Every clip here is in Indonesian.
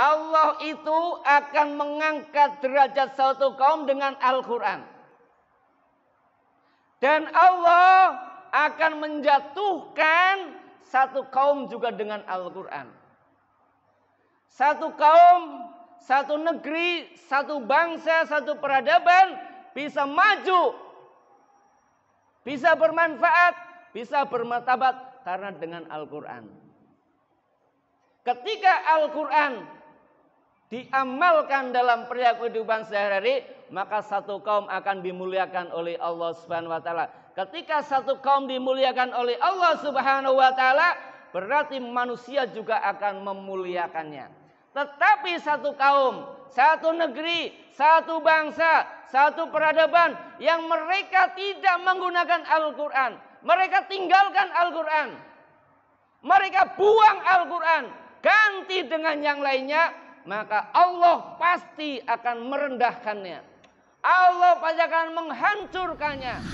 Allah itu akan mengangkat derajat satu kaum dengan Al-Quran. Dan Allah akan menjatuhkan satu kaum juga dengan Al-Quran. Satu kaum, satu negeri, satu bangsa, satu peradaban bisa maju, bisa bermanfaat, bisa bermartabat karena dengan Al-Quran. Ketika Al-Quran diamalkan dalam perilaku kehidupan sehari-hari, maka satu kaum akan dimuliakan oleh Allah Subhanahu wa taala. Ketika satu kaum dimuliakan oleh Allah Subhanahu wa taala, berarti manusia juga akan memuliakannya. Tetapi satu kaum, satu negeri, satu bangsa, satu peradaban yang mereka tidak menggunakan Al-Quran, mereka tinggalkan Al-Quran, mereka buang Al-Quran, ganti dengan yang lainnya, maka Allah pasti akan merendahkannya. Allah pasti akan menghancurkannya.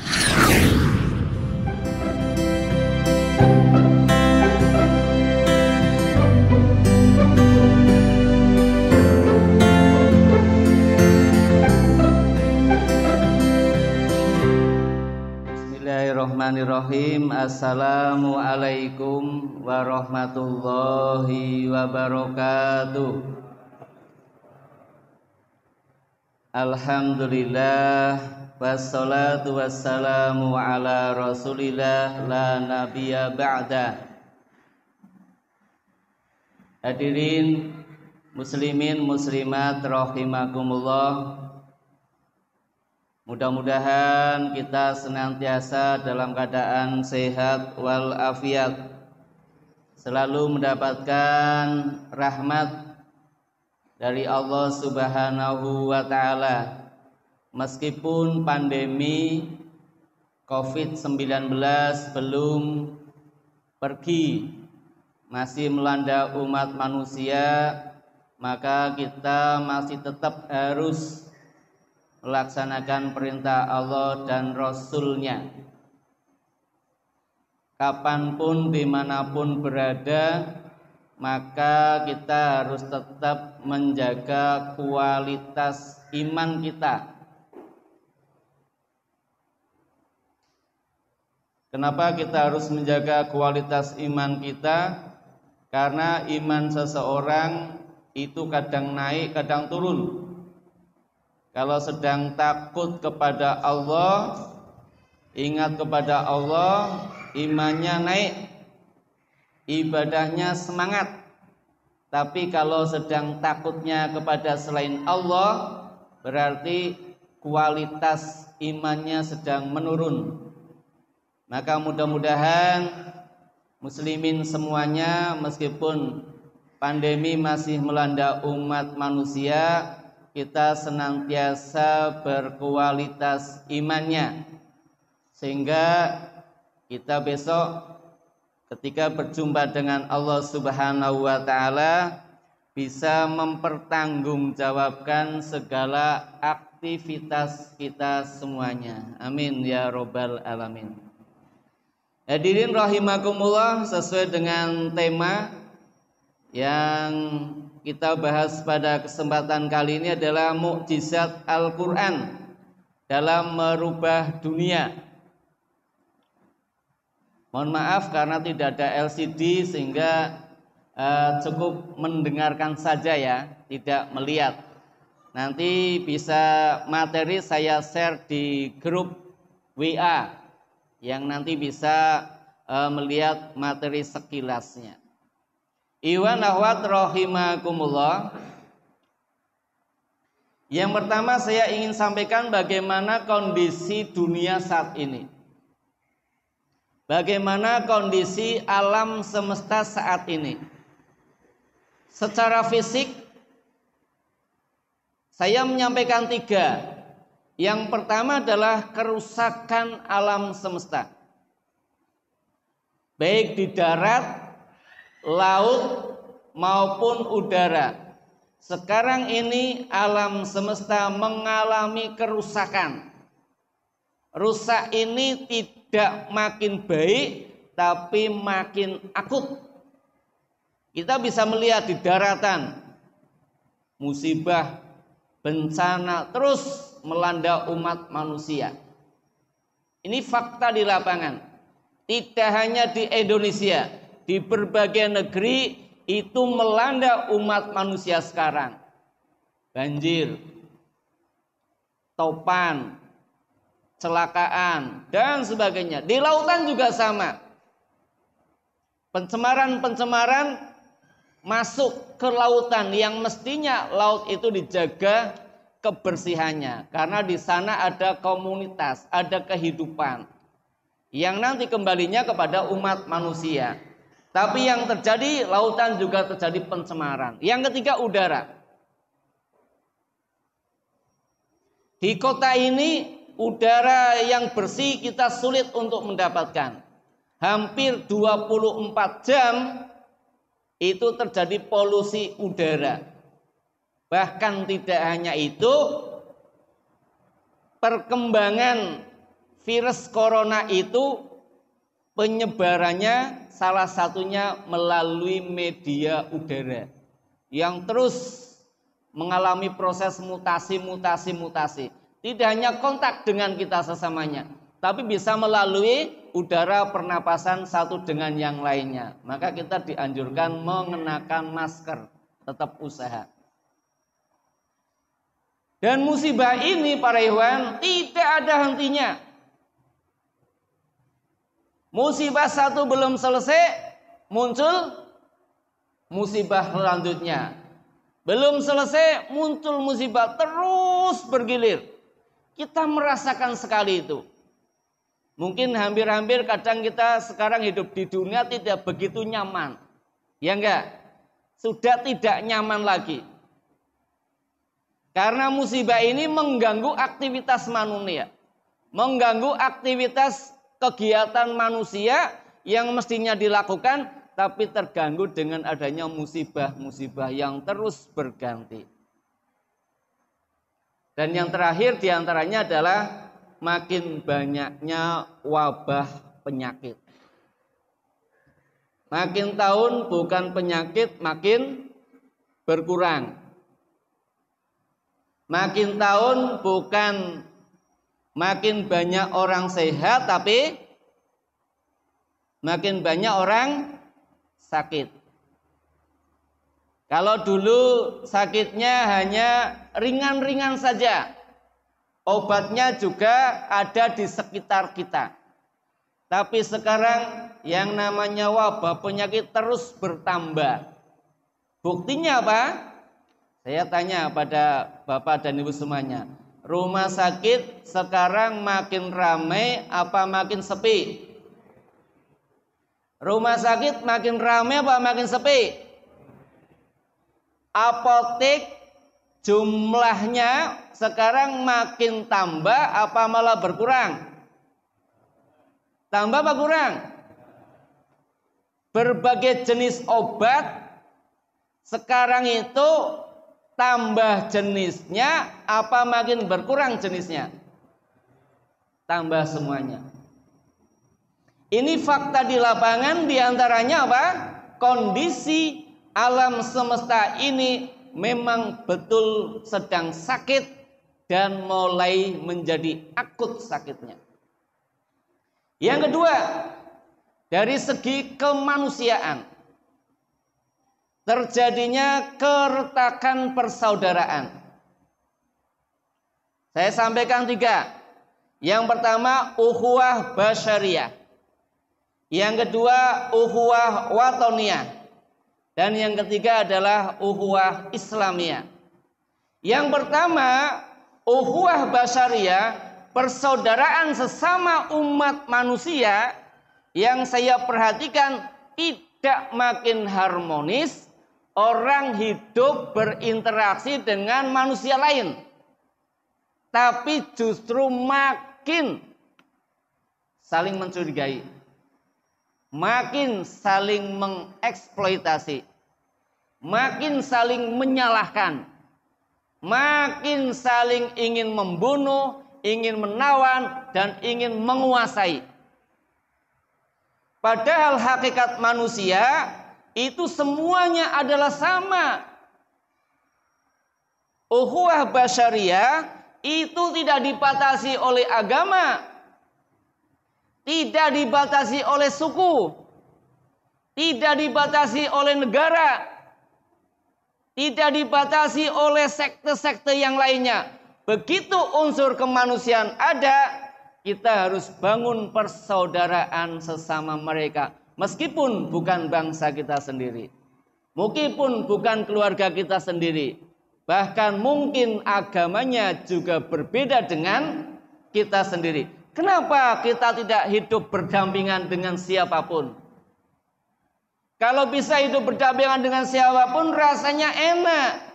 Bismillahirrahmanirrahim. Assalamualaikum warahmatullahi wabarakatuh. Alhamdulillah, wassalatu wassalamu ala rasulillah la nabiyya ba'da. Hadirin muslimin muslimat rahimakumullah. Mudah-mudahan kita senantiasa dalam keadaan sehat wal afiat, selalu mendapatkan rahmat dari Allah Subhanahu wa taala. Meskipun pandemi COVID-19 belum pergi, masih melanda umat manusia, maka kita masih tetap harus melaksanakan perintah Allah dan Rasul-Nya. Kapanpun, dimanapun berada, maka kita harus tetap menjaga kualitas iman kita. Kenapa kita harus menjaga kualitas iman kita? Karena iman seseorang itu kadang naik, kadang turun. Kalau sedang takut kepada Allah, ingat kepada Allah, imannya naik, ibadahnya semangat. Tapi kalau sedang takutnya kepada selain Allah, berarti kualitas imannya sedang menurun. Maka mudah-mudahan muslimin semuanya, meskipun pandemi masih melanda umat manusia, kita senantiasa berkualitas imannya, sehingga kita besok ketika berjumpa dengan Allah Subhanahu wa taala bisa mempertanggungjawabkan segala aktivitas kita semuanya. Amin ya robbal alamin. Hadirin rahimakumullah, sesuai dengan tema yang kita bahas pada kesempatan kali ini adalah mukjizat Al-Quran dalam merubah dunia. Mohon maaf karena tidak ada LCD sehingga cukup mendengarkan saja ya, tidak melihat. Nanti bisa materi saya share di grup WA yang nanti bisa melihat materi sekilasnya. Iwan ahwat rahimakumullah. Yang pertama saya ingin sampaikan bagaimana kondisi dunia saat ini. Bagaimana kondisi alam semesta saat ini. Secara fisik saya menyampaikan 3. Yang pertama adalah kerusakan alam semesta. Baik di darat, laut maupun udara. Sekarang ini alam semesta mengalami kerusakan. Rusak ini tidak makin baik, tapi makin akut. Kita bisa melihat di daratan, musibah, bencana terus melanda umat manusia. Ini fakta di lapangan. Tidak hanya di Indonesia, di berbagai negeri itu melanda umat manusia sekarang. Banjir, topan, kecelakaan, dan sebagainya. Di lautan juga sama. Pencemaran-pencemaran masuk ke lautan yang mestinya laut itu dijaga kebersihannya. Karena di sana ada komunitas, ada kehidupan. Yang nanti kembalinya kepada umat manusia. Tapi yang terjadi, lautan juga terjadi pencemaran. Yang ketiga, udara. Di kota ini, udara yang bersih kita sulit untuk mendapatkan. Hampir 24 jam itu terjadi polusi udara. Bahkan tidak hanya itu, perkembangan virus corona itu penyebarannya salah satunya melalui media udara yang terus mengalami proses mutasi. Tidak hanya kontak dengan kita sesamanya, tapi bisa melalui udara pernapasan satu dengan yang lainnya. Maka kita dianjurkan mengenakan masker, tetap usaha. Dan musibah ini para ikhwan tidak ada hentinya. Musibah satu belum selesai, muncul musibah selanjutnya. Belum selesai, muncul musibah terus bergilir. Kita merasakan sekali itu. Mungkin hampir-hampir kadang kita sekarang hidup di dunia tidak begitu nyaman. Ya enggak? Sudah tidak nyaman lagi. Karena musibah ini mengganggu aktivitas manusia. Mengganggu aktivitas kegiatan manusia yang mestinya dilakukan, tapi terganggu dengan adanya musibah-musibah yang terus berganti. Dan yang terakhir diantaranya adalah makin banyaknya wabah penyakit. Makin tahun bukan penyakit makin berkurang. Makin tahun bukan makin banyak orang sehat, tapi makin banyak orang sakit. Kalau dulu sakitnya hanya ringan-ringan saja, obatnya juga ada di sekitar kita. Tapi sekarang yang namanya wabah penyakit terus bertambah. Buktinya apa? Saya tanya pada Bapak dan Ibu semuanya. Rumah sakit sekarang makin ramai apa makin sepi? Rumah sakit makin ramai apa makin sepi? Apotek jumlahnya sekarang makin tambah apa malah berkurang? Tambah apa kurang? Berbagai jenis obat sekarang itu tambah jenisnya apa makin berkurang jenisnya? Tambah semuanya. Ini fakta di lapangan, diantaranya apa? Kondisi alam semesta ini memang betul sedang sakit dan mulai menjadi akut sakitnya. Yang kedua, dari segi kemanusiaan, terjadinya keretakan persaudaraan. Saya sampaikan 3. Yang pertama, ukhuwah basyariyah. Yang kedua, ukhuwah watoniyah. Dan yang ketiga adalah ukhuwah islamiyah. Yang pertama, ukhuwah basyariyah, persaudaraan sesama umat manusia yang saya perhatikan tidak makin harmonis. Orang hidup berinteraksi dengan manusia lain, tapi justru makin saling mencurigai, makin saling mengeksploitasi, makin saling menyalahkan, makin saling ingin membunuh, ingin menawan, dan ingin menguasai. Padahal hakikat manusia itu semuanya adalah sama. Ukhuwah basyariyah itu tidak dibatasi oleh agama, tidak dibatasi oleh suku, tidak dibatasi oleh negara, tidak dibatasi oleh sekte-sekte yang lainnya. Begitu unsur kemanusiaan ada, kita harus bangun persaudaraan sesama mereka. Meskipun bukan bangsa kita sendiri, meskipun bukan keluarga kita sendiri, bahkan mungkin agamanya juga berbeda dengan kita sendiri. Kenapa kita tidak hidup berdampingan dengan siapapun? Kalau bisa hidup berdampingan dengan siapapun rasanya enak.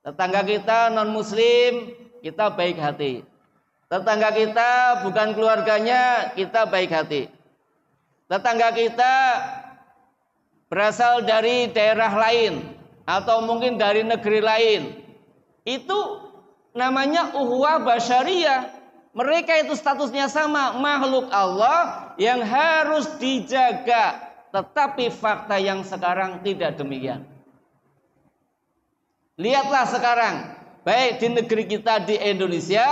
Tetangga kita non muslim, kita baik hati. Tetangga kita bukan keluarganya, kita baik hati. Tetangga kita berasal dari daerah lain atau mungkin dari negeri lain, itu namanya ukhuwah basyariyah. Mereka itu statusnya sama, makhluk Allah yang harus dijaga. Tetapi fakta yang sekarang tidak demikian. Lihatlah sekarang, baik di negeri kita di Indonesia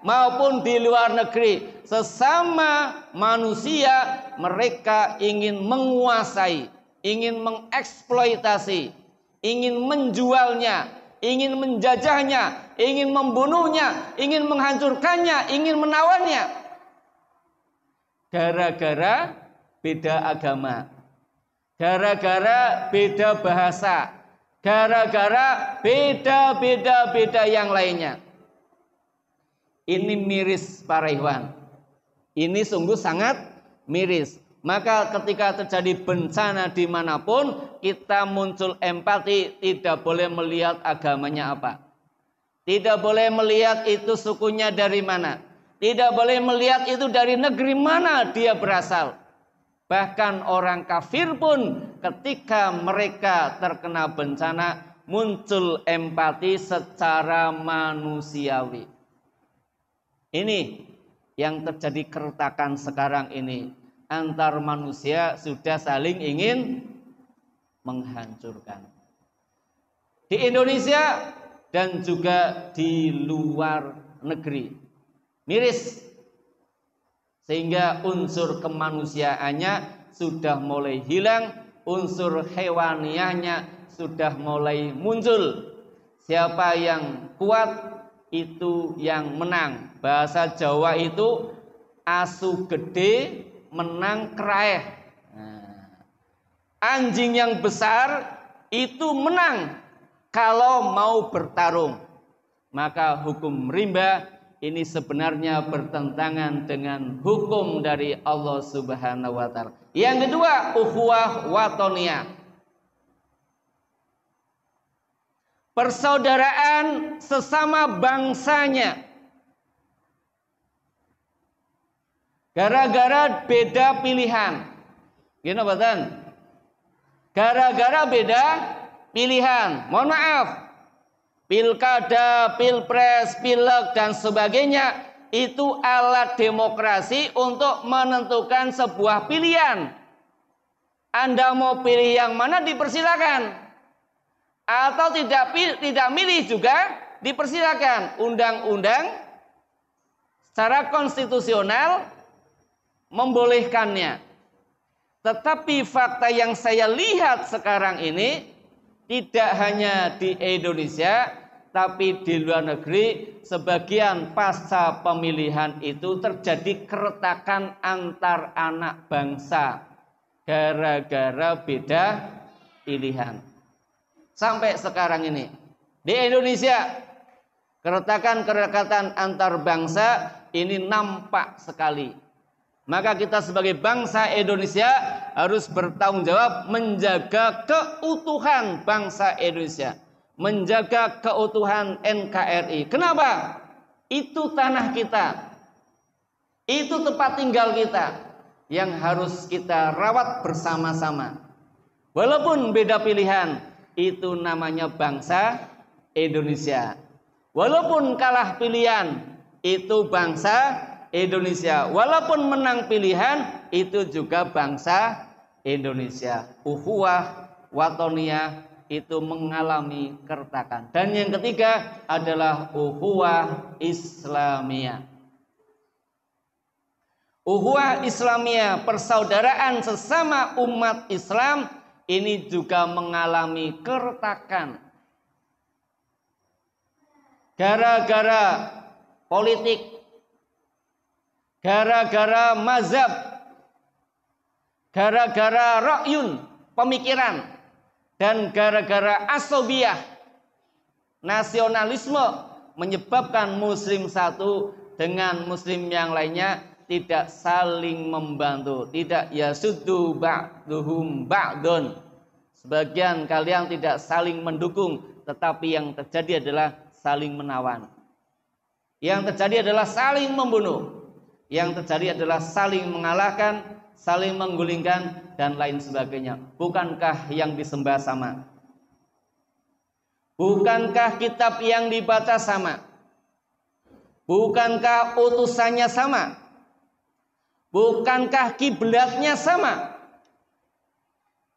maupun di luar negeri, sesama manusia mereka ingin menguasai, ingin mengeksploitasi, ingin menjualnya, ingin menjajahnya, ingin membunuhnya, ingin menghancurkannya, ingin menawannya. Gara-gara beda agama, gara-gara beda bahasa, gara-gara beda yang lainnya. Ini miris para ikhwan. Ini sungguh sangat miris. Maka ketika terjadi bencana dimanapun, kita muncul empati, tidak boleh melihat agamanya apa. Tidak boleh melihat itu sukunya dari mana. Tidak boleh melihat itu dari negeri mana dia berasal. Bahkan orang kafir pun ketika mereka terkena bencana, muncul empati secara manusiawi. Ini yang terjadi keretakan sekarang ini. Antar manusia sudah saling ingin menghancurkan. Di Indonesia dan juga di luar negeri. Miris. Sehingga unsur kemanusiaannya sudah mulai hilang. Unsur hewaniahnya sudah mulai muncul. Siapa yang kuat itu yang menang. Bahasa Jawa itu asu gede menang keraeh. Anjing yang besar itu menang kalau mau bertarung. Maka hukum rimba ini sebenarnya bertentangan dengan hukum dari Allah Subhanahu wa taala. Yang kedua, ukhuwah watoniyah. Persaudaraan sesama bangsanya. Gara-gara beda pilihan. Gini batan? Gara-gara beda pilihan. Mohon maaf. Pilkada, pilpres, pileg dan sebagainya itu alat demokrasi untuk menentukan sebuah pilihan. Anda mau pilih yang mana dipersilakan. Atau tidak milih juga dipersilakan. Undang-undang secara konstitusional membolehkannya. Tetapi fakta yang saya lihat sekarang ini tidak hanya di Indonesia, tapi di luar negeri, sebagian pasca pemilihan itu terjadi keretakan antar anak bangsa gara-gara beda pilihan. Sampai sekarang ini di Indonesia keretakan antar bangsa ini nampak sekali. Maka kita sebagai bangsa Indonesia harus bertanggung jawab menjaga keutuhan bangsa Indonesia, menjaga keutuhan NKRI. Kenapa? Itu tanah kita, itu tempat tinggal kita yang harus kita rawat bersama-sama. Walaupun beda pilihan, itu namanya bangsa Indonesia. Walaupun kalah pilihan, itu bangsa Indonesia. Walaupun menang pilihan, itu juga bangsa Indonesia. Ukhuwah watoniyah itu mengalami keretakan. Dan yang ketiga adalah ukhuwah Islamiyah. Ukhuwah Islamiyah, persaudaraan sesama umat Islam, ini juga mengalami keretakan. Gara-gara politik, gara-gara mazhab, gara-gara ra'yun, pemikiran, dan gara-gara asobiyah, nasionalisme, menyebabkan muslim satu dengan muslim yang lainnya tidak saling membantu, tidak yasuddu ba'duhum ba'dun. Sebagian kalian tidak saling mendukung, tetapi yang terjadi adalah saling menawan. Yang terjadi adalah saling membunuh. Yang terjadi adalah saling mengalahkan, saling menggulingkan, dan lain sebagainya. Bukankah yang disembah sama? Bukankah kitab yang dibaca sama? Bukankah utusannya sama? Bukankah kiblatnya sama?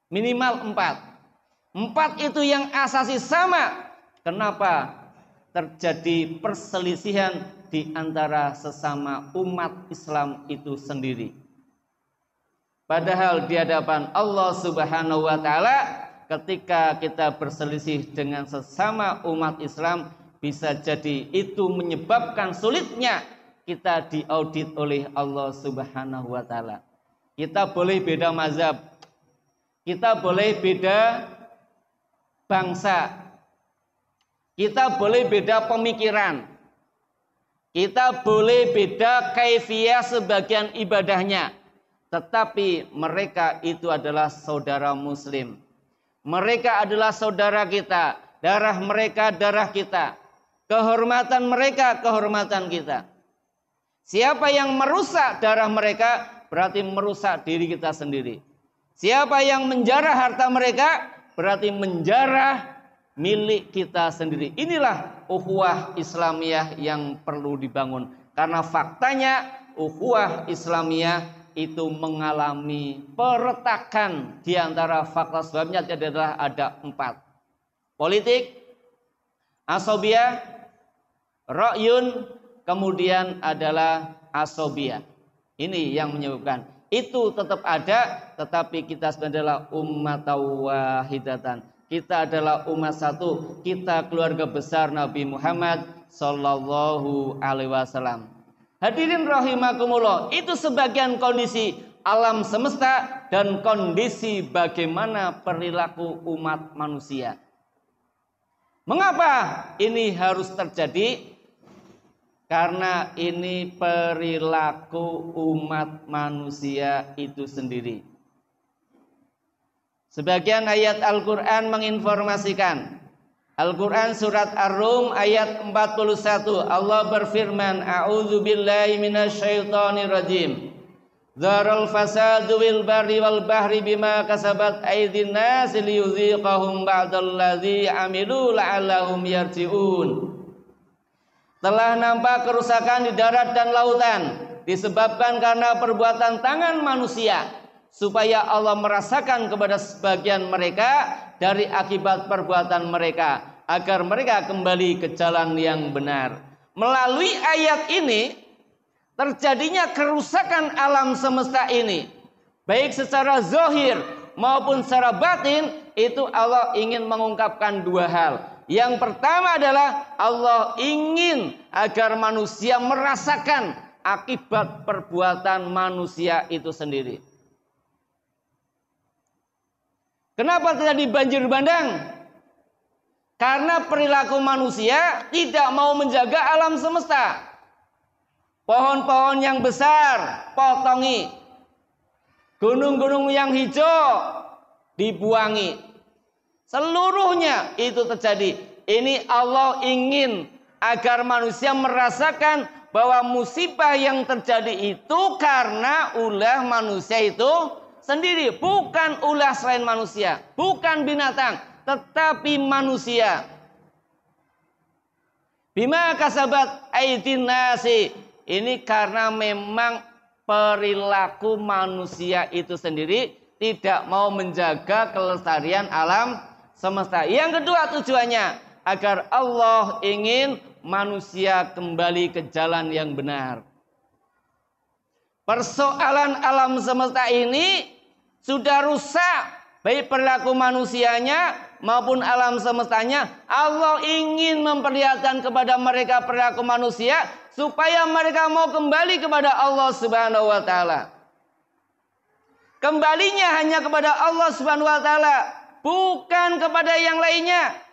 Minimal 4. 4 itu yang asasi sama. Kenapa terjadi perselisihan di antara sesama umat Islam itu sendiri? Padahal di hadapan Allah Subhanahu wa taala, ketika kita berselisih dengan sesama umat Islam, bisa jadi itu menyebabkan sulitnya kita diaudit oleh Allah Subhanahu wa taala. Kita boleh beda mazhab, kita boleh beda bangsa, kita boleh beda pemikiran, kita boleh beda kaifiyah sebagian ibadahnya, tetapi mereka itu adalah saudara muslim. Mereka adalah saudara kita, darah mereka darah kita, kehormatan mereka kehormatan kita. Siapa yang merusak darah mereka berarti merusak diri kita sendiri. Siapa yang menjarah harta mereka berarti menjarah milik kita sendiri. Inilah ukhuwah Islamiyah yang perlu dibangun. Karena faktanya ukhuwah Islamiyah itu mengalami peretakan di antara fakta sebabnya adalah ada 4. Politik, asobiyah, ra'yun, kemudian adalah asobiyah. Ini yang menyebabkan. Itu tetap ada, tetapi kita sebenarnya adalah umat wahidatan. Kita adalah umat satu. Kita keluarga besar Nabi Muhammad sallallahu alaihi wasallam. Hadirin rahimakumullah, itu sebagian kondisi alam semesta dan kondisi bagaimana perilaku umat manusia. Mengapa ini harus terjadi? Karena ini perilaku umat manusia itu sendiri. Sebagian ayat Al-Quran menginformasikan. Al-Quran surat Ar-Rum ayat 41. Allah berfirman, A'udzu billahi minasyaitonir rajim. Dzaral fasadu bil barri wal bahri bima kasabat aydin nas liyuziqahum ba'dallazi amilu la'allahum yarji'un. Telah nampak kerusakan di darat dan lautan disebabkan karena perbuatan tangan manusia, supaya Allah merasakan kepada sebagian mereka dari akibat perbuatan mereka, agar mereka kembali ke jalan yang benar. Melalui ayat ini terjadinya kerusakan alam semesta ini, baik secara zahir maupun secara batin. Itu Allah ingin mengungkapkan 2 hal. Yang pertama adalah Allah ingin agar manusia merasakan akibat perbuatan manusia itu sendiri. Kenapa terjadi banjir bandang? Karena perilaku manusia tidak mau menjaga alam semesta. Pohon-pohon yang besar potongi, gunung-gunung yang hijau dibuangi. Seluruhnya itu terjadi. Ini Allah ingin agar manusia merasakan bahwa musibah yang terjadi itu karena ulah manusia itu sendiri, bukan ulah selain manusia, bukan binatang, tetapi manusia. Bima kasabat aydin nasi. Ini karena memang perilaku manusia itu sendiri tidak mau menjaga kelestarian alam semesta. Yang kedua tujuannya agar Allah ingin manusia kembali ke jalan yang benar. Persoalan alam semesta ini sudah rusak, baik perilaku manusianya maupun alam semestanya. Allah ingin memperlihatkan kepada mereka perilaku manusia supaya mereka mau kembali kepada Allah Subhanahu wa taala. Kembalinya hanya kepada Allah Subhanahu wa taala, bukan kepada yang lainnya.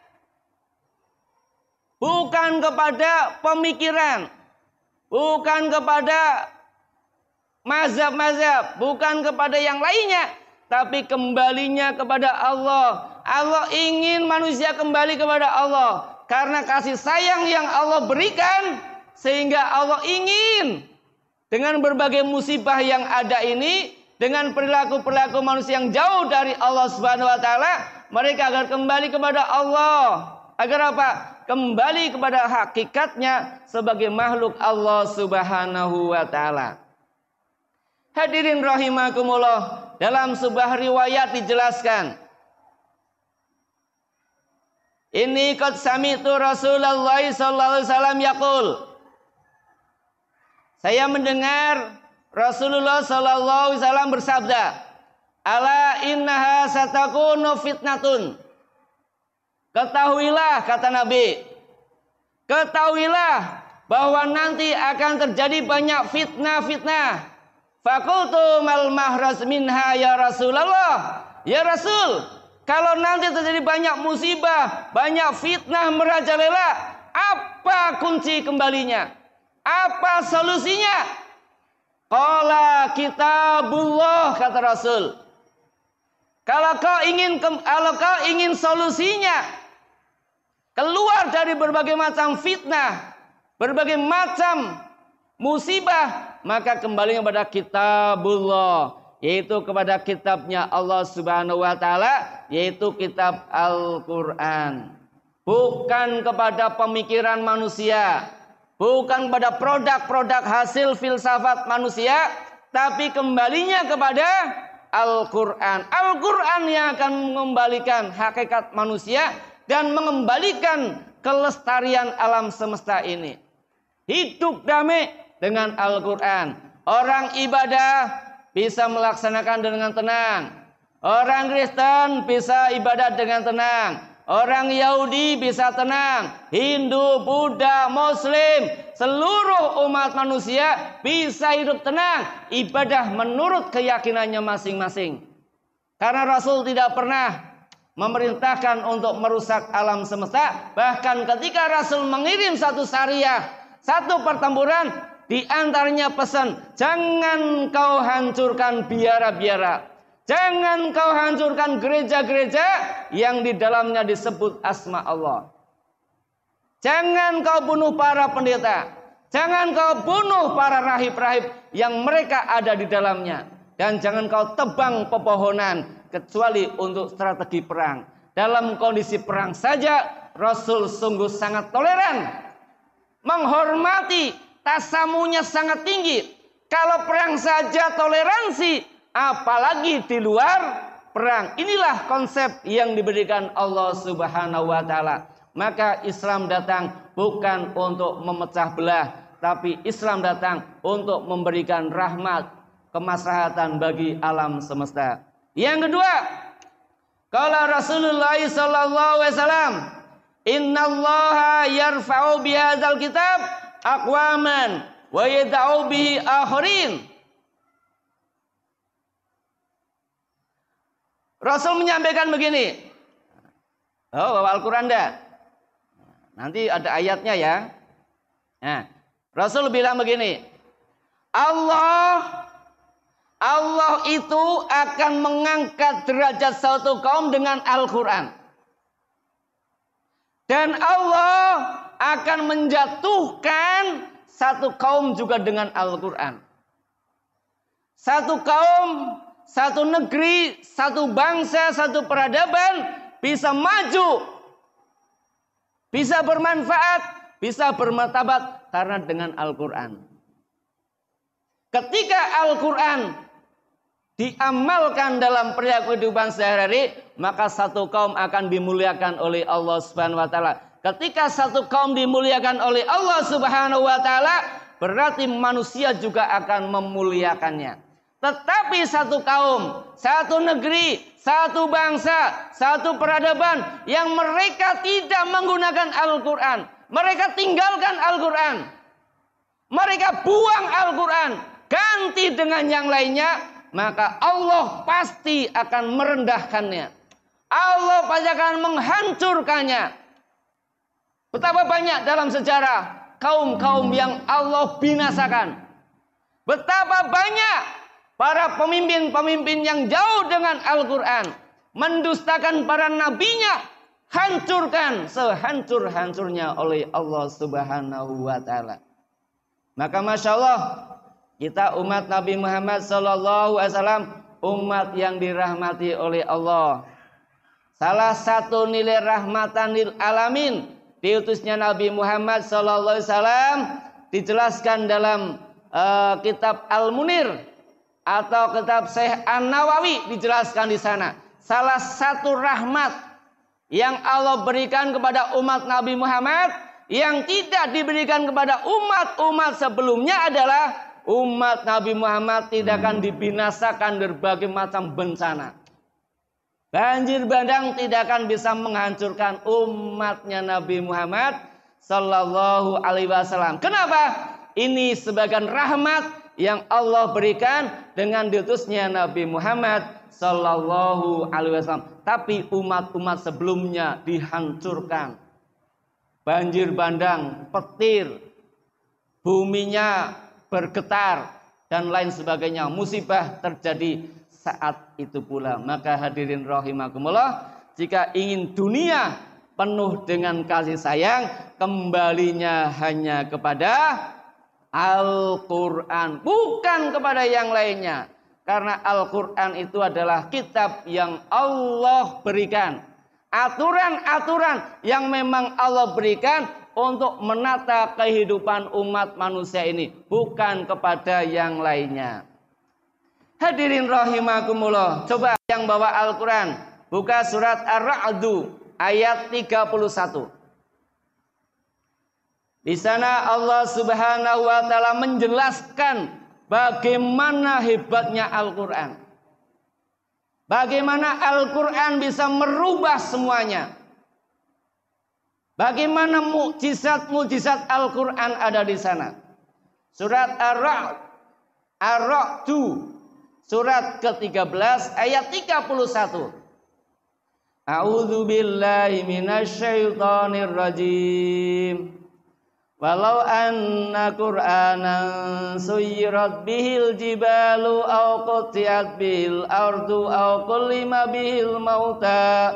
Bukan kepada pemikiran, bukan kepada mazhab-mazhab, bukan kepada yang lainnya, tapi kembalinya kepada Allah. Allah ingin manusia kembali kepada Allah karena kasih sayang yang Allah berikan, sehingga Allah ingin dengan berbagai musibah yang ada ini, dengan perilaku-perilaku manusia yang jauh dari Allah Subhanahu wa taala, mereka agar kembali kepada Allah. Agar apa? Kembali kepada hakikatnya sebagai makhluk Allah Subhanahu wa taala. Hadirin rahimakumullah, dalam sebuah riwayat dijelaskan, ini qad sami'tu Rasulullah sallallahu alaihi wasallam yaqul. Saya mendengar Rasulullah sallallahu alaihi wasallam bersabda, "Ala innaha satakunu fitnatun." Ketahuilah, kata Nabi, ketahuilah bahwa nanti akan terjadi banyak fitnah-fitnah. Fakultu mal mahraz minha ya Rasulullah. Ya Rasul, kalau nanti terjadi banyak musibah, banyak fitnah merajalela, apa kunci kembalinya? Apa solusinya? Qala kitabullah, kata Rasul. Kalau kau ingin solusinya keluar dari berbagai macam fitnah, berbagai macam musibah, maka kembali kepada kitabullah, yaitu kepada kitabnya Allah Subhanahu wa taala, yaitu kitab Al-Qur'an. Bukan kepada pemikiran manusia, bukan kepada produk-produk hasil filsafat manusia, tapi kembalinya kepada Al-Qur'an. Al-Qur'an yang akan mengembalikan hakikat manusia dan mengembalikan kelestarian alam semesta ini. Hidup damai dengan Al-Quran. Orang ibadah bisa melaksanakan dengan tenang. Orang Kristen bisa ibadah dengan tenang. Orang Yahudi bisa tenang. Hindu, Buddha, Muslim, seluruh umat manusia bisa hidup tenang. Ibadah menurut keyakinannya masing-masing. Karena Rasul tidak pernah memerintahkan untuk merusak alam semesta. Bahkan ketika Rasul mengirim satu syariah, satu pertempuran, di antaranya pesan, jangan kau hancurkan biara-biara, jangan kau hancurkan gereja-gereja yang di dalamnya disebut asma Allah, jangan kau bunuh para pendeta, jangan kau bunuh para rahib-rahib yang mereka ada di dalamnya, dan jangan kau tebang pepohonan kecuali untuk strategi perang. Dalam kondisi perang saja Rasul sungguh sangat toleran, menghormati, tasamunya sangat tinggi. Kalau perang saja toleransi, apalagi di luar perang. Inilah konsep yang diberikan Allah Subhanahu wa taala. Maka Islam datang bukan untuk memecah belah, tapi Islam datang untuk memberikan rahmat, kemaslahatan bagi alam semesta. Yang kedua, kala Rasulullah sallallahu alaihi wasallam, innallaha yarfa'u bihadzal kitab aqwaman wa yad'u bihi akharin. Rasul menyampaikan begini. Oh, bawa Al-Qur'an dah. Nanti ada ayatnya ya. Nah, Rasul bilang begini. Allah itu akan mengangkat derajat satu kaum dengan Al-Quran. Dan Allah akan menjatuhkan satu kaum juga dengan Al-Quran. Satu kaum, satu negeri, satu bangsa, satu peradaban bisa maju, bisa bermanfaat, bisa bermartabat karena dengan Al-Quran. Ketika Al-Quran diamalkan dalam perilaku kehidupan sehari-hari, maka satu kaum akan dimuliakan oleh Allah Subhanahu wa taala. Ketika satu kaum dimuliakan oleh Allah Subhanahu wa taala, berarti manusia juga akan memuliakannya. Tetapi satu kaum, satu negeri, satu bangsa, satu peradaban yang mereka tidak menggunakan Al-Quran, mereka tinggalkan Al-Quran, mereka buang Al-Quran, ganti dengan yang lainnya, maka Allah pasti akan merendahkannya. Allah pasti akan menghancurkannya. Betapa banyak dalam sejarah kaum-kaum yang Allah binasakan. Betapa banyak para pemimpin-pemimpin yang jauh dengan Al-Quran, mendustakan para nabinya, hancurkan sehancur-hancurnya oleh Allah Subhanahu wa taala. Maka Masya Allah, kita umat Nabi Muhammad SAW, umat yang dirahmati oleh Allah. Salah satu nilai rahmatan lil alamin diutusnya Nabi Muhammad SAW dijelaskan dalam kitab Al-Munir atau kitab Syekh An-Nawawi, dijelaskan di sana. Salah satu rahmat yang Allah berikan kepada umat Nabi Muhammad yang tidak diberikan kepada umat-umat sebelumnya adalah umat Nabi Muhammad tidak akan dibinasakan berbagai macam bencana. Banjir bandang tidak akan bisa menghancurkan umatnya Nabi Muhammad Sallallahu Alaihi Wasallam. Kenapa? Ini sebagian rahmat yang Allah berikan dengan diutusnya Nabi Muhammad Sallallahu Alaihi Wasallam. Tapi umat-umat sebelumnya dihancurkan. Banjir bandang, petir, buminya bergetar dan lain sebagainya. Musibah terjadi saat itu pula. Maka hadirin rahimakumullah, jika ingin dunia penuh dengan kasih sayang, kembalinya hanya kepada Al-Quran, bukan kepada yang lainnya. Karena Al-Quran itu adalah kitab yang Allah berikan, aturan-aturan yang memang Allah berikan untuk menata kehidupan umat manusia ini, bukan kepada yang lainnya. Hadirin rahimakumullah, coba yang bawa Al-Quran, buka surat Ar-Ra'du ayat 31. Di sana Allah Subhanahu wa taala menjelaskan bagaimana hebatnya Al-Quran. Bagaimana Al-Quran bisa merubah semuanya. Bagaimana mukjizat-mukjizat Al-Quran ada di sana. Surat Ar-Ra'du, surat ke-13 ayat 31. A'udzu billahi minasyaitonir rajim. Walau anna Qur'anan suyirat bihil jibalu aw qutiat bihil ardu aw kullima bihil mauta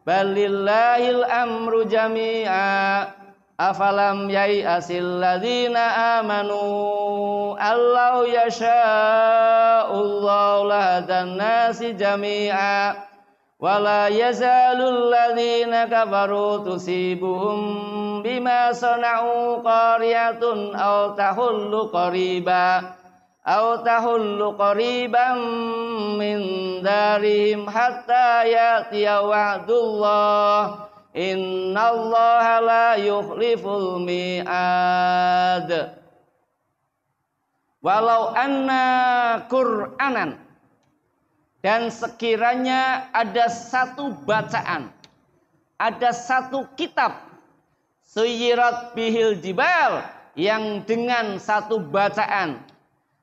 balillahil amru jami'a afalam yai'asil ladzina amanu allau yasha'ullahu lahadan nasi jami'a wala yazalul ladzina kafaru tusibuhum bima sana'u qaryatun aw tahullu qariban min darihim hatta ya'tiya wa'dullah innallaha la yukhliful mi'ad. Walau anna Qur'anan, dan sekiranya ada satu bacaan, ada satu kitab, suyirat bihil jibal, yang dengan satu bacaan,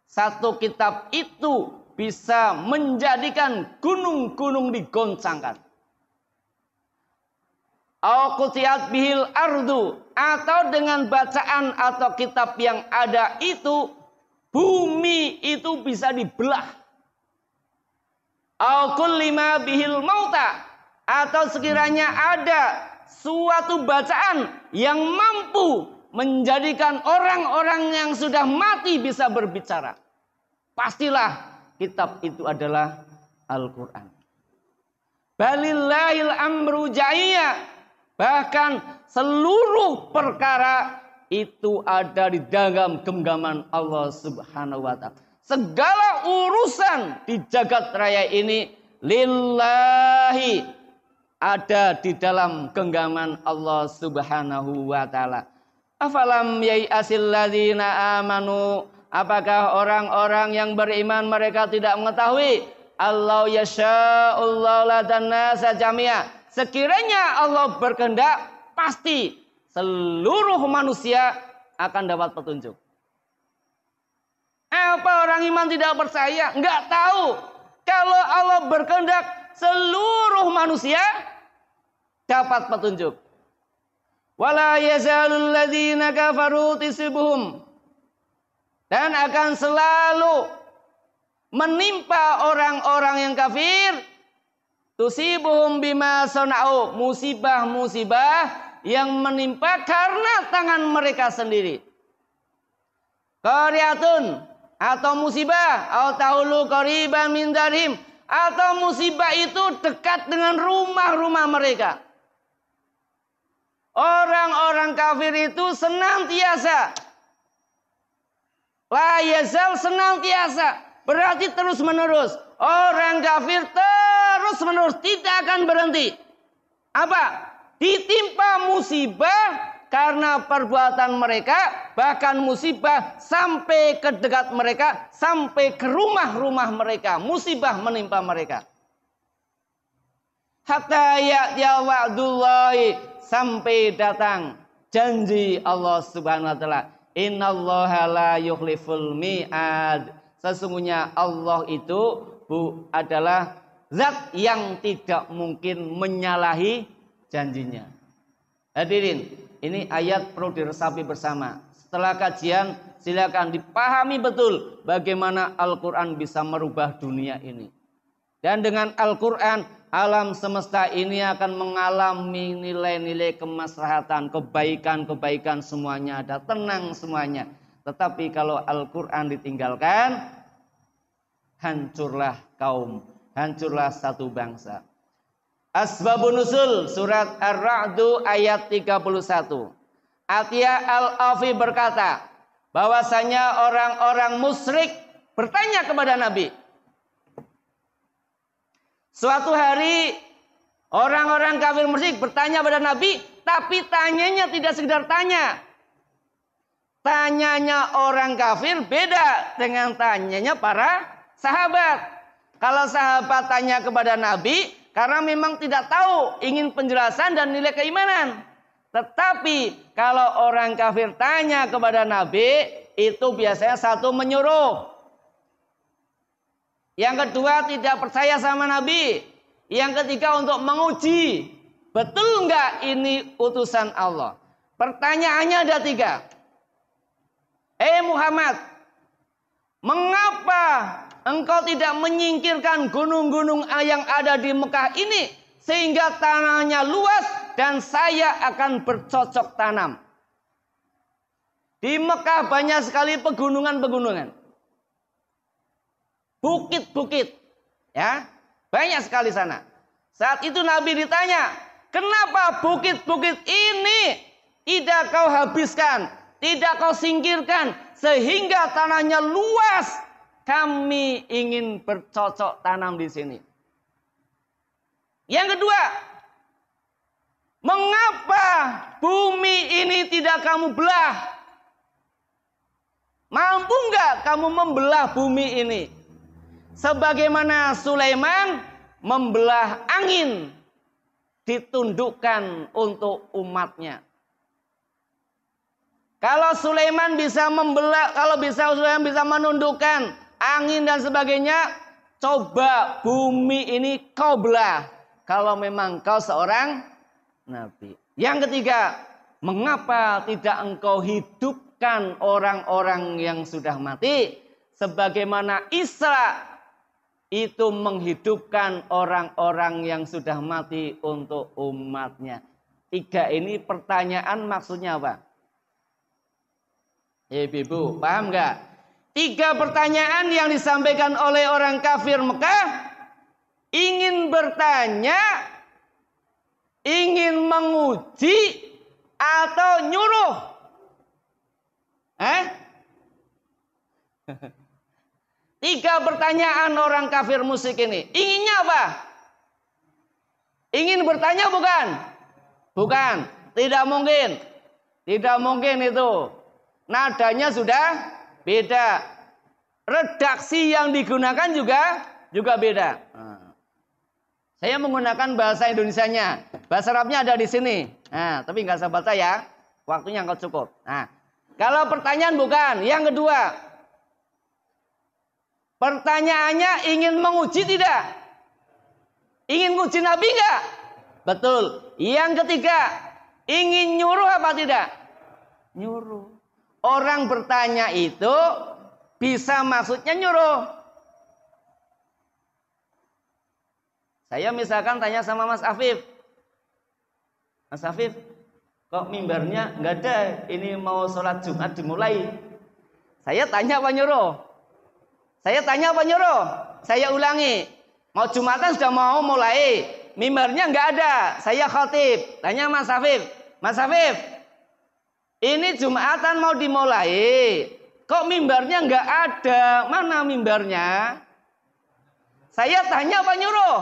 satu kitab itu bisa menjadikan gunung-gunung digoncangkan. Au qutiat bihil ardu, atau dengan bacaan atau kitab yang ada itu, bumi itu bisa dibelah. Au kullima bihil mauta, atau sekiranya ada suatu bacaan yang mampu menjadikan orang-orang yang sudah mati bisa berbicara, pastilah kitab itu adalah Al-Quran. Balillahil amru ja'iyya, bahkan seluruh perkara itu ada di dalam genggaman Allah Subhanahu wa ta'ala. segala urusan di jagat raya ini lillahi, ada di dalam genggaman Allah Subhanahu wa taala. Afalam yai'asil ladzina amanu, apakah orang-orang yang beriman mereka tidak mengetahui Allah yasya'ullahu ladannasa jami'a, sekiranya Allah berkehendak pasti seluruh manusia akan dapat petunjuk. Apa orang iman tidak percaya? Enggak tahu kalau Allah berkehendak seluruh manusia dapat petunjuk. Wala yazalul ladzina kafaru tisibuhum, dan akan selalu menimpa orang-orang yang kafir tusibuhum bima sana'u, musibah-musibah yang menimpa karena tangan mereka sendiri. Qaryatun, atau musibah, atau tahulu qariban min darhim, atau musibah itu dekat dengan rumah-rumah mereka. Orang-orang kafir itu senantiasa, la yazal, senantiasa, berarti terus menerus. Orang kafir terus menerus, tidak akan berhenti. Apa? Ditimpa musibah karena perbuatan mereka, bahkan musibah sampai ke dekat mereka, sampai ke rumah-rumah mereka, musibah menimpa mereka. Hatta ya'tiya wa'dullahi, sampai datang janji Allah Subhanahu wa taala. Innallaha la yukhliful mi'ad, sesungguhnya Allah itu adalah zat yang tidak mungkin menyalahi janjinya. Hadirin, ini ayat perlu diresapi bersama. Setelah kajian silakan dipahami betul bagaimana Al-Quran bisa merubah dunia ini. Dan dengan Al-Quran alam semesta ini akan mengalami nilai-nilai kemaslahatan, kebaikan-kebaikan semuanya ada, tenang semuanya. Tetapi kalau Al-Quran ditinggalkan, hancurlah kaum, hancurlah satu bangsa. Asbabun Nuzul surat Ar-Ra'du ayat 31. Atiyah Al-Afi berkata bahwasanya orang-orang musyrik bertanya kepada Nabi. Suatu hari orang-orang kafir musyrik bertanya kepada Nabi, tapi tanyanya tidak sekedar tanya. Tanyanya orang kafir beda dengan tanyanya para sahabat. Kalau sahabat tanya kepada Nabi karena memang tidak tahu, ingin penjelasan dan nilai keimanan. Tetapi kalau orang kafir tanya kepada Nabi, itu biasanya satu menyuruh. Yang kedua tidak percaya sama Nabi. Yang ketiga untuk menguji. Betul enggak ini utusan Allah? Pertanyaannya ada 3. Muhammad, mengapa engkau tidak menyingkirkan gunung-gunung yang ada di Mekah ini sehingga tanahnya luas dan saya akan bercocok tanam? Di Mekah banyak sekali pegunungan-pegunungan, bukit-bukit, ya, banyak sekali sana. Saat itu Nabi ditanya, kenapa bukit-bukit ini tidak kau habiskan, tidak kau singkirkan sehingga tanahnya luas? Kami ingin bercocok tanam di sini. Yang kedua, mengapa bumi ini tidak kamu belah? Mampu nggak kamu membelah bumi ini? Sebagaimana Sulaiman membelah angin, ditundukkan untuk umatnya. Kalau Sulaiman bisa membelah, Sulaiman bisa menundukkan angin dan sebagainya, coba bumi ini kau belah. Kalau memang kau seorang nabi. Yang ketiga, mengapa tidak engkau hidupkan orang-orang yang sudah mati? Sebagaimana Isra itu menghidupkan orang-orang yang sudah mati untuk umatnya. 3 ini pertanyaan maksudnya apa? Ibu, paham nggak? 3 pertanyaan yang disampaikan oleh orang kafir Mekah, ingin bertanya, ingin menguji, atau nyuruh. 3 pertanyaan orang kafir musyrik ini. Inginnya apa? Ingin bertanya bukan? Bukan. Tidak mungkin. Tidak mungkin itu. Nadanya sudah beda. Redaksi yang digunakan juga beda. Saya menggunakan bahasa Indonesianya. Bahasa Arabnya ada di sini. Nah, tapi nggak usah baca ya. Waktunya nggak cukup. Nah, kalau pertanyaan bukan. Yang kedua, pertanyaannya ingin menguji tidak? Ingin menguji Nabi nggak? Betul. Yang ketiga, ingin nyuruh apa tidak? Nyuruh. Orang bertanya itu bisa maksudnya nyuruh. Saya misalkan tanya sama Mas Afif. Mas Afif, kok mimbarnya nggak ada? Ini mau sholat Jumat dimulai. Saya tanya apa nyuruh? Saya tanya apa nyuruh? Saya ulangi. Mau Jumatan sudah mau mulai. Mimbarnya nggak ada. Saya khotib. Tanya Mas Afif. Mas Afif, ini Jumatan mau dimulai. Kok mimbarnya nggak ada? Mana mimbarnya? Saya tanya apa nyuruh?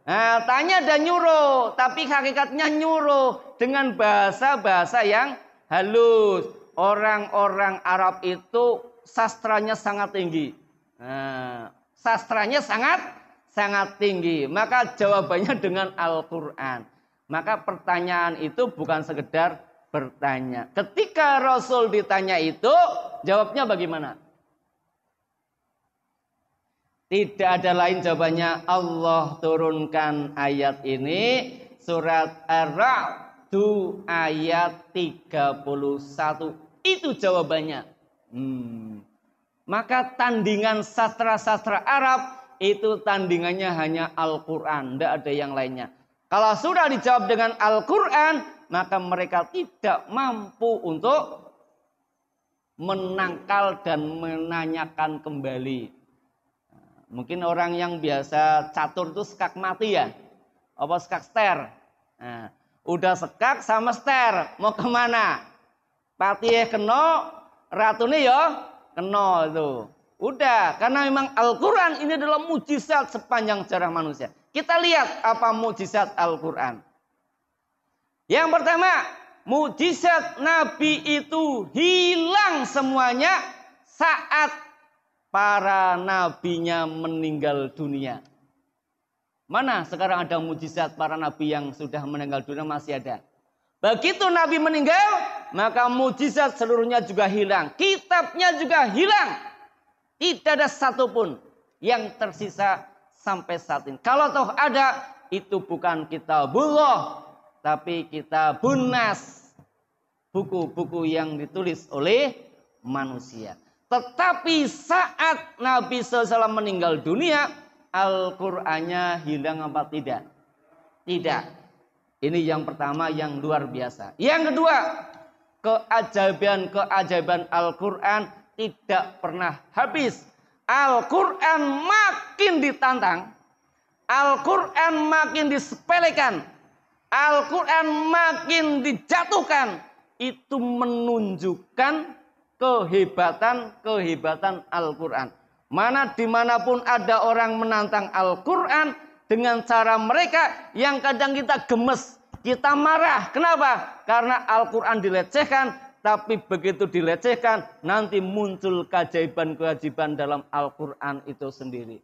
Nah, tanya dan nyuruh, tapi hakikatnya nyuruh dengan bahasa-bahasa yang halus. Orang-orang Arab itu sastranya sangat tinggi. Nah, sastranya sangat tinggi. Maka jawabannya dengan Al-Quran. Maka pertanyaan itu bukan sekedar bertanya. Ketika Rasul ditanya itu, jawabnya bagaimana? Tidak ada lain jawabannya. Allah turunkan ayat ini. Surat Ar-Ra'd ayat 31. Itu jawabannya. Maka tandingan sastra-sastra Arab itu tandingannya hanya Al-Quran. Tidak ada yang lainnya. Kalau sudah dijawab dengan Al-Quran, maka mereka tidak mampu untuk menangkal dan menanyakan kembali. Mungkin orang yang biasa catur itu sekak mati ya. Apa sekak ster. Nah, udah sekak sama ster. Mau kemana? Patih kena, ratune ya kena itu. Udah, karena memang Al-Quran ini adalah mujizat sepanjang sejarah manusia. Kita lihat apa mujizat Al-Quran. Yang pertama, mujizat Nabi itu hilang semuanya saat para nabinya meninggal dunia. Mana sekarang ada mujizat para nabi yang sudah meninggal dunia? Masih ada. Begitu nabi meninggal, maka mujizat seluruhnya juga hilang. Kitabnya juga hilang. Tidak ada satupun yang tersisa sampai saat ini. Kalau toh ada, itu bukan kitabullah, tapi kitabun nas. Buku-buku yang ditulis oleh manusia. Tetapi saat Nabi SAW meninggal dunia, Al-Qur'annya hilang apa tidak? Tidak. Ini yang pertama yang luar biasa. Yang kedua, keajaiban Al-Quran tidak pernah habis. Al-Quran makin ditantang. Al-Quran makin disepelekan. Al-Quran makin dijatuhkan. Itu menunjukkan kehebatan Al-Quran. Mana dimanapun ada orang menantang Al-Quran dengan cara mereka yang kadang kita gemes, kita marah. Kenapa? Karena Al-Quran dilecehkan, tapi begitu dilecehkan nanti muncul keajaiban-keajaiban dalam Al-Quran itu sendiri.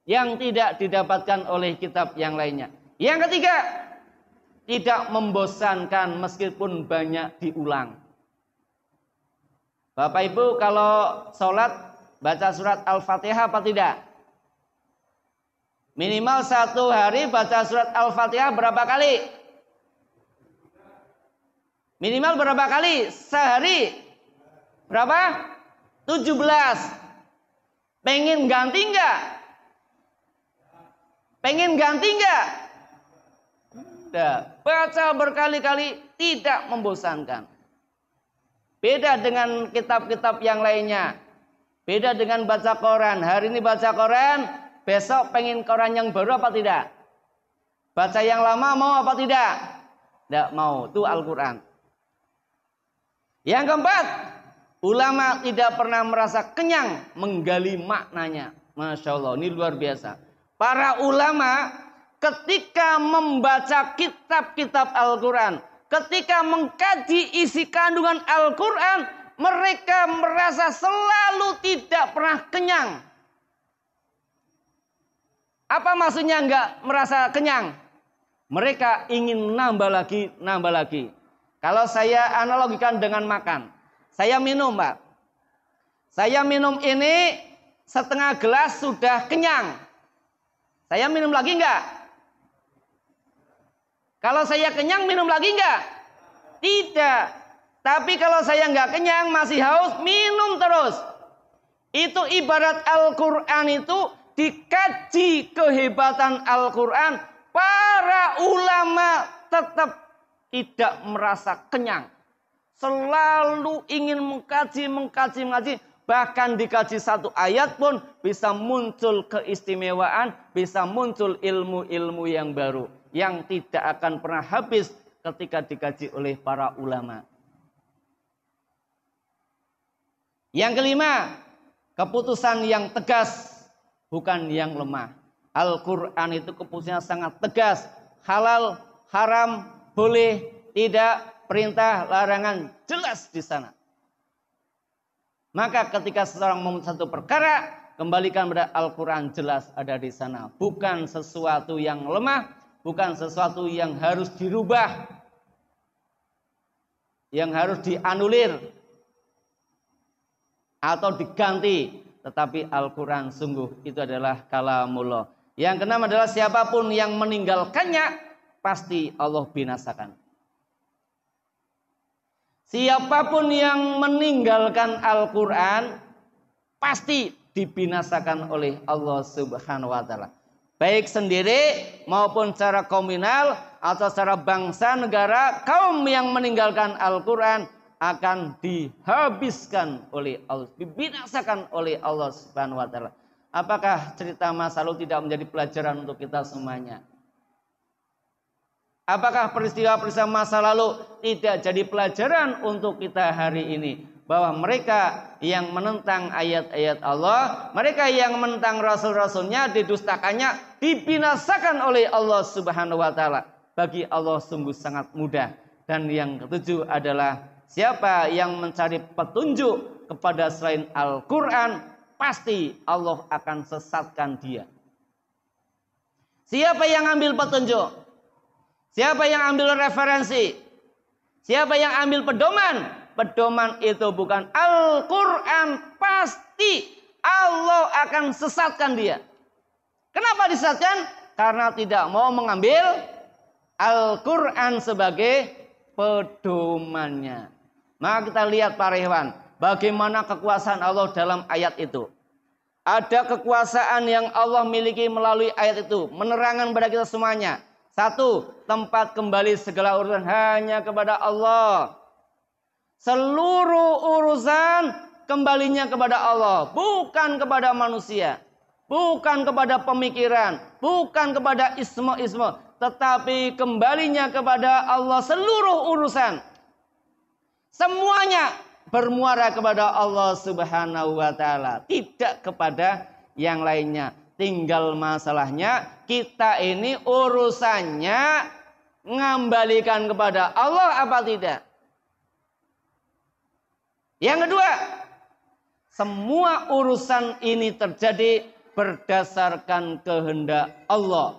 Yang tidak didapatkan oleh kitab yang lainnya. Yang ketiga, tidak membosankan meskipun banyak diulang. Bapak Ibu kalau sholat baca surat Al-Fatihah apa tidak? Minimal satu hari baca surat Al-Fatihah berapa kali? Minimal berapa kali? Sehari. Berapa? 17. Pengen ganti enggak? Pengen ganti enggak? Udah. Baca berkali-kali tidak membosankan. Beda dengan kitab-kitab yang lainnya. Beda dengan baca koran. Hari ini baca koran, besok pengen koran yang baru apa tidak? Baca yang lama mau apa tidak? Tidak mau. Itu Al-Quran. Yang keempat, Ulama tidak pernah merasa kenyang menggali maknanya. Masya Allah, ini luar biasa. Para ulama ketika membaca kitab-kitab Al-Quran, ketika mengkaji isi kandungan Al-Quran, mereka merasa selalu tidak pernah kenyang. Apa maksudnya enggak merasa kenyang? Mereka ingin nambah lagi, nambah lagi. Kalau saya analogikan dengan makan. Saya minum, Pak. Saya minum ini setengah gelas sudah kenyang. Saya minum lagi enggak? Kalau saya kenyang minum lagi enggak? Tidak. Tapi kalau saya enggak kenyang masih haus, minum terus. Itu ibarat Al-Quran itu dikaji kehebatan Al-Quran. Para ulama tetap tidak merasa kenyang. Selalu ingin mengkaji. Bahkan dikaji satu ayat pun bisa muncul keistimewaan, bisa muncul ilmu-ilmu yang baru. Yang tidak akan pernah habis ketika dikaji oleh para ulama. Yang kelima, keputusan yang tegas, bukan yang lemah. Al-Quran itu keputusannya sangat tegas. Halal, haram, boleh, tidak, perintah, larangan jelas di sana. Maka ketika seseorang memutus satu perkara, kembalikan pada Al-Quran, jelas ada di sana. Bukan sesuatu yang lemah, bukan sesuatu yang harus dirubah, yang harus dianulir atau diganti. Tetapi Al-Quran sungguh itu adalah kalamullah. Yang keenam adalah siapapun yang meninggalkannya, pasti Allah binasakan. Siapapun yang meninggalkan Al-Quran pasti dibinasakan oleh Allah Subhanahu wa Ta'ala. Baik sendiri maupun secara komunal atau secara bangsa negara, kaum yang meninggalkan Al-Quran akan dihabiskan oleh Allah, dibinasakan oleh Allah Subhanahu wa Ta'ala. Apakah cerita masa lalu tidak menjadi pelajaran untuk kita semuanya? Apakah peristiwa-peristiwa masa lalu tidak jadi pelajaran untuk kita hari ini? Bahwa mereka yang menentang ayat-ayat Allah, mereka yang menentang rasul-rasulnya, didustakannya, dibinasakan oleh Allah Subhanahu wa Ta'ala. Bagi Allah sungguh sangat mudah. Dan yang ketujuh adalah siapa yang mencari petunjuk kepada selain Al-Quran, pasti Allah akan sesatkan dia. Siapa yang ambil petunjuk? Siapa yang ambil referensi? Siapa yang ambil pedoman? Pedoman itu bukan Al-Quran, pasti Allah akan sesatkan dia. Kenapa disesatkan? Karena tidak mau mengambil Al-Quran sebagai pedomannya. Maka kita lihat para ikhwan, bagaimana kekuasaan Allah dalam ayat itu. Ada kekuasaan yang Allah miliki melalui ayat itu, menerangkan kepada kita semuanya. Satu, tempat kembali segala urusan hanya kepada Allah. Seluruh urusan kembalinya kepada Allah, bukan kepada manusia, bukan kepada pemikiran, bukan kepada ismo-ismo, tetapi kembalinya kepada Allah seluruh urusan. Semuanya bermuara kepada Allah Subhanahu wa Ta'ala, tidak kepada yang lainnya. Tinggal masalahnya kita ini urusannya ngembalikan kepada Allah apa tidak. Yang kedua, semua urusan ini terjadi berdasarkan kehendak Allah.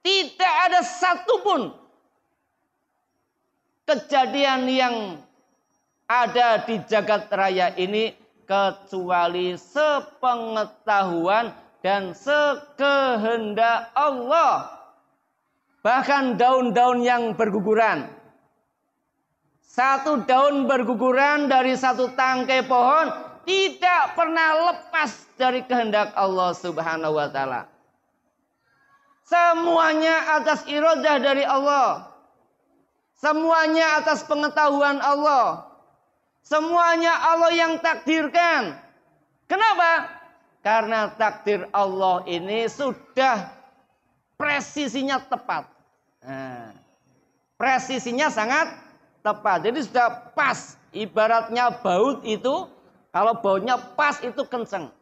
Tidak ada satupun kejadian yang ada di jagat raya ini kecuali sepengetahuan dan sekehendak Allah. Bahkan daun-daun yang berguguran. Satu daun berguguran dari satu tangkai pohon tidak pernah lepas dari kehendak Allah Subhanahu wa Ta'ala. Semuanya atas iradah dari Allah. Semuanya atas pengetahuan Allah. Semuanya Allah yang takdirkan. Kenapa? Karena takdir Allah ini sudah presisinya tepat. Nah, presisinya sangat tepat. Jadi sudah pas. Ibaratnya baut itu Kalau baunya pas itu kenceng.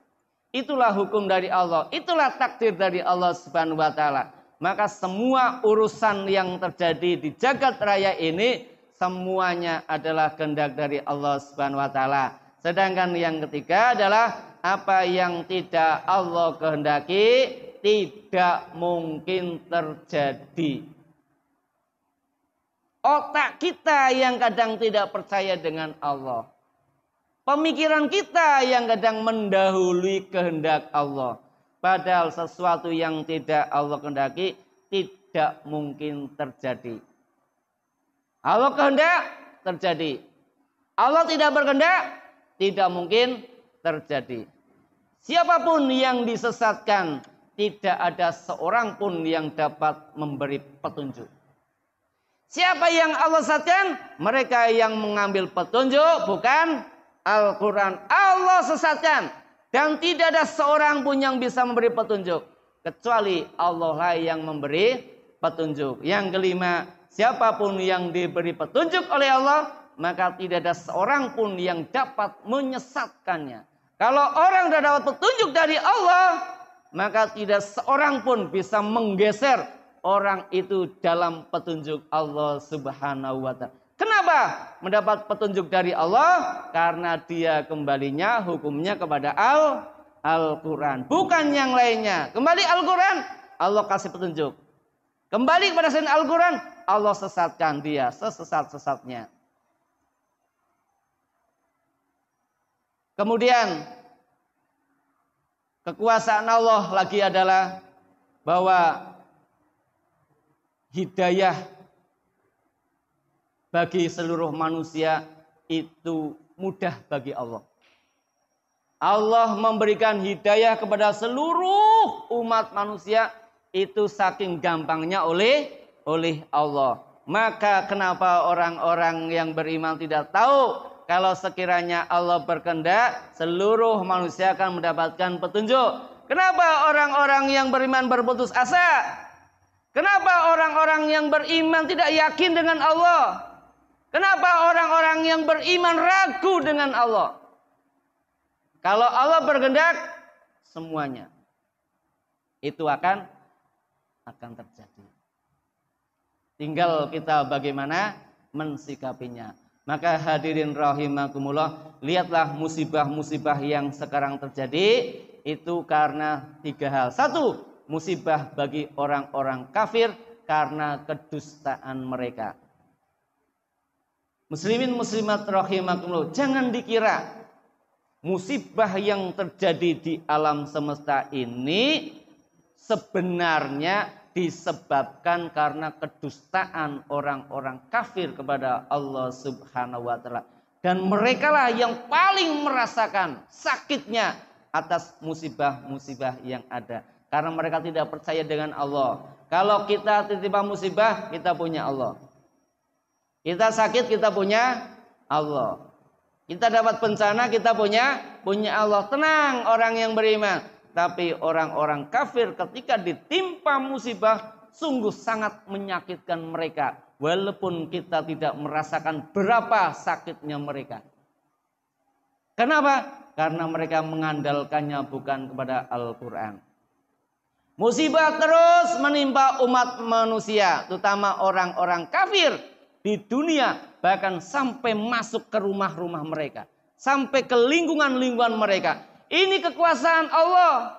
Itulah hukum dari Allah. Itulah takdir dari Allah Subhanahu wa taala. Maka semua urusan yang terjadi di jagat raya ini semuanya adalah kehendak dari Allah Subhanahu wa taala. Sedangkan yang ketiga adalah apa yang tidak Allah kehendaki tidak mungkin terjadi. Otak kita yang kadang tidak percaya dengan Allah. Pemikiran kita yang kadang mendahului kehendak Allah. Padahal sesuatu yang tidak Allah kehendaki tidak mungkin terjadi. Allah kehendak terjadi. Allah tidak berkehendak tidak mungkin terjadi. Siapapun yang disesatkan tidak ada seorang pun yang dapat memberi petunjuk. Siapa yang Allah sesatkan? Mereka yang mengambil petunjuk bukan Al-Quran. Allah sesatkan. Dan tidak ada seorang pun yang bisa memberi petunjuk. Kecuali Allah lah yang memberi petunjuk. Yang kelima, siapapun yang diberi petunjuk oleh Allah, maka tidak ada seorang pun yang dapat menyesatkannya. Kalau orang sudah dapat petunjuk dari Allah, maka tidak seorang pun bisa menggeser orang itu dalam petunjuk Allah Subhanahu wa taala. Kenapa mendapat petunjuk dari Allah? Karena dia kembalinya hukumnya kepada Al-Quran. Bukan yang lainnya. Kembali Al-Quran, Allah kasih petunjuk. Kembali kepada selain Al-Quran, Allah sesatkan dia sesesat-sesatnya. Kemudian kekuasaan Allah lagi adalah bahwa hidayah bagi seluruh manusia itu mudah bagi Allah. Allah memberikan hidayah kepada seluruh umat manusia itu saking gampangnya oleh Allah. Maka kenapa orang-orang yang beriman tidak tahu kalau sekiranya Allah berkehendak seluruh manusia akan mendapatkan petunjuk? Kenapa orang-orang yang beriman berputus asa? Kenapa orang-orang yang beriman tidak yakin dengan Allah? Kenapa orang-orang yang beriman ragu dengan Allah? Kalau Allah berkehendak, semuanya itu akan terjadi. Tinggal kita bagaimana mensikapinya. Maka hadirin rahimakumullah, lihatlah musibah-musibah yang sekarang terjadi itu karena 3 hal. 1, musibah bagi orang-orang kafir karena kedustaan mereka. Muslimin muslimat rahimakumullah, jangan dikira musibah yang terjadi di alam semesta ini sebenarnya disebabkan karena kedustaan orang-orang kafir kepada Allah Subhanahu wa taala. Dan merekalah yang paling merasakan sakitnya atas musibah-musibah yang ada. Karena mereka tidak percaya dengan Allah. Kalau kita tertimpa musibah, kita punya Allah. Kita sakit, kita punya Allah. Kita dapat bencana, kita punya Allah. Tenang orang yang beriman. Tapi orang-orang kafir ketika ditimpa musibah sungguh sangat menyakitkan mereka. Walaupun kita tidak merasakan berapa sakitnya mereka. Kenapa? Karena mereka mengandalkannya bukan kepada Al-Quran. Musibah terus menimpa umat manusia, terutama orang-orang kafir di dunia, bahkan sampai masuk ke rumah-rumah mereka, sampai ke lingkungan-lingkungan mereka. Ini kekuasaan Allah.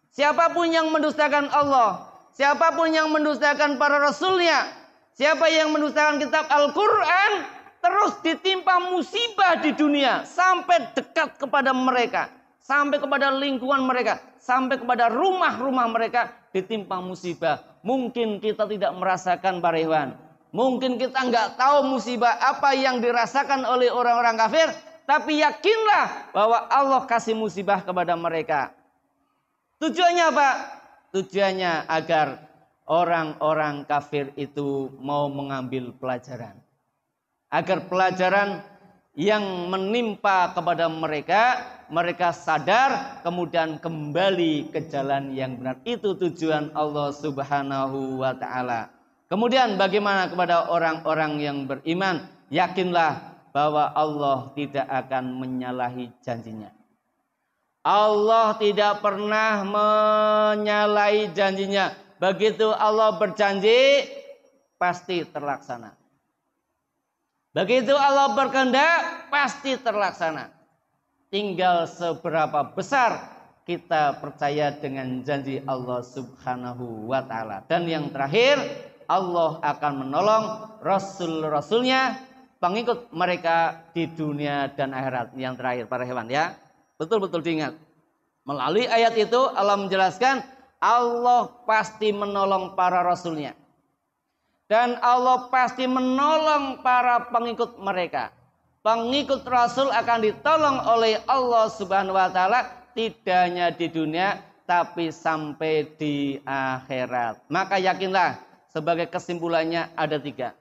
Siapapun yang mendustakan Allah, siapapun yang mendustakan para rasulnya, siapa yang mendustakan kitab Al-Quran, terus ditimpa musibah di dunia, sampai dekat kepada mereka, sampai kepada lingkungan mereka, sampai kepada rumah-rumah mereka ditimpa musibah. Mungkin kita tidak merasakan Pak Rewan. Mungkin kita nggak tahu musibah apa yang dirasakan oleh orang-orang kafir. Tapi yakinlah bahwa Allah kasih musibah kepada mereka. Tujuannya apa? Tujuannya agar orang-orang kafir itu mau mengambil pelajaran. Agar pelajaran yang menimpa kepada mereka, mereka sadar kemudian kembali ke jalan yang benar. Itu tujuan Allah Subhanahu wa taala. Kemudian bagaimana kepada orang-orang yang beriman? Yakinlah bahwa Allah tidak akan menyalahi janjinya. Allah tidak pernah menyalahi janjinya. Begitu Allah berjanji, pasti terlaksana. Begitu Allah berkehendak, pasti terlaksana. Tinggal seberapa besar kita percaya dengan janji Allah Subhanahu wa ta'ala. Dan yang terakhir, Allah akan menolong Rasul-Rasulnya, pengikut mereka di dunia dan akhirat. Yang terakhir para hewan ya. Betul-betul diingat. Melalui ayat itu Allah menjelaskan Allah pasti menolong para Rasulnya. Dan Allah pasti menolong para pengikut mereka. Pengikut Rasul akan ditolong oleh Allah Subhanahu wa ta'ala. Tidak hanya di dunia tapi sampai di akhirat. Maka yakinlah, sebagai kesimpulannya ada 3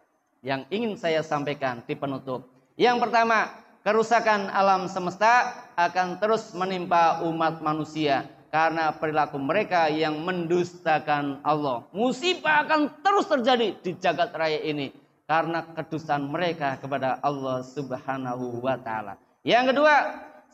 yang ingin saya sampaikan di penutup. Yang pertama, kerusakan alam semesta akan terus menimpa umat manusia karena perilaku mereka yang mendustakan Allah. Musibah akan terus terjadi di jagat raya ini karena kedustaan mereka kepada Allah Subhanahu wa ta'ala. Yang kedua,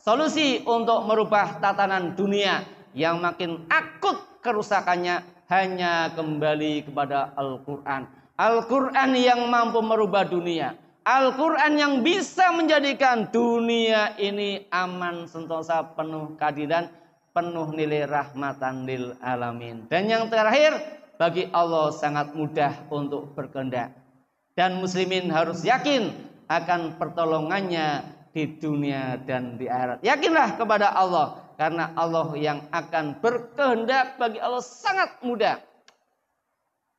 solusi untuk merubah tatanan dunia yang makin akut kerusakannya hanya kembali kepada Al-Quran. Al-Quran yang mampu merubah dunia. Al-Quran yang bisa menjadikan dunia ini aman, sentosa, penuh keadilan, penuh nilai rahmatan lil alamin. Dan yang terakhir, bagi Allah sangat mudah untuk berkehendak. Dan muslimin harus yakin akan pertolongannya di dunia dan di akhirat. Yakinlah kepada Allah, karena Allah yang akan berkehendak bagi Allah sangat mudah.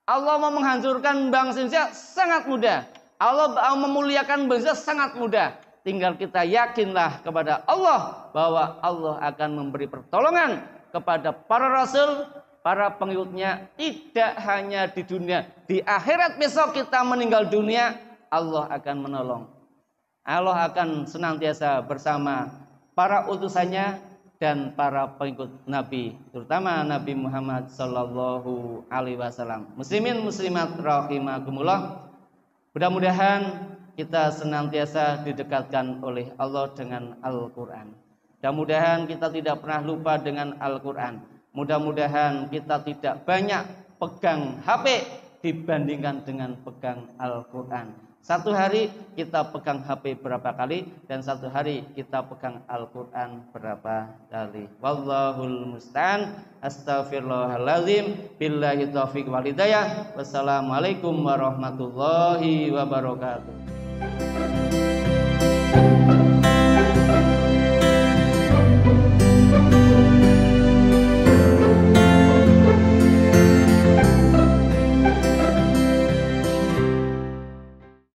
Allah mau menghancurkan bangsa Indonesia sangat mudah. Allah mau memuliakan bangsa sangat mudah. Tinggal kita yakinlah kepada Allah bahwa Allah akan memberi pertolongan kepada para rasul, para pengikutnya, tidak hanya di dunia. Di akhirat besok kita meninggal dunia, Allah akan menolong. Allah akan senantiasa bersama para utusannya dan para pengikut Nabi, terutama Nabi Muhammad Sallallahu Alaihi Wasallam. Muslimin muslimat rahimakumullah. Mudah-mudahan kita senantiasa didekatkan oleh Allah dengan Al-Quran. Mudah-mudahan kita tidak pernah lupa dengan Al-Quran. Mudah-mudahan kita tidak banyak pegang HP dibandingkan dengan pegang Al-Quran. Satu hari kita pegang HP berapa kali, dan satu hari kita pegang Al-Quran berapa kali. Wallahul musta'an. Astaghfirullahaladzim. Billahi taufiq wal hidayah. Wassalamualaikum warahmatullahi wabarakatuh.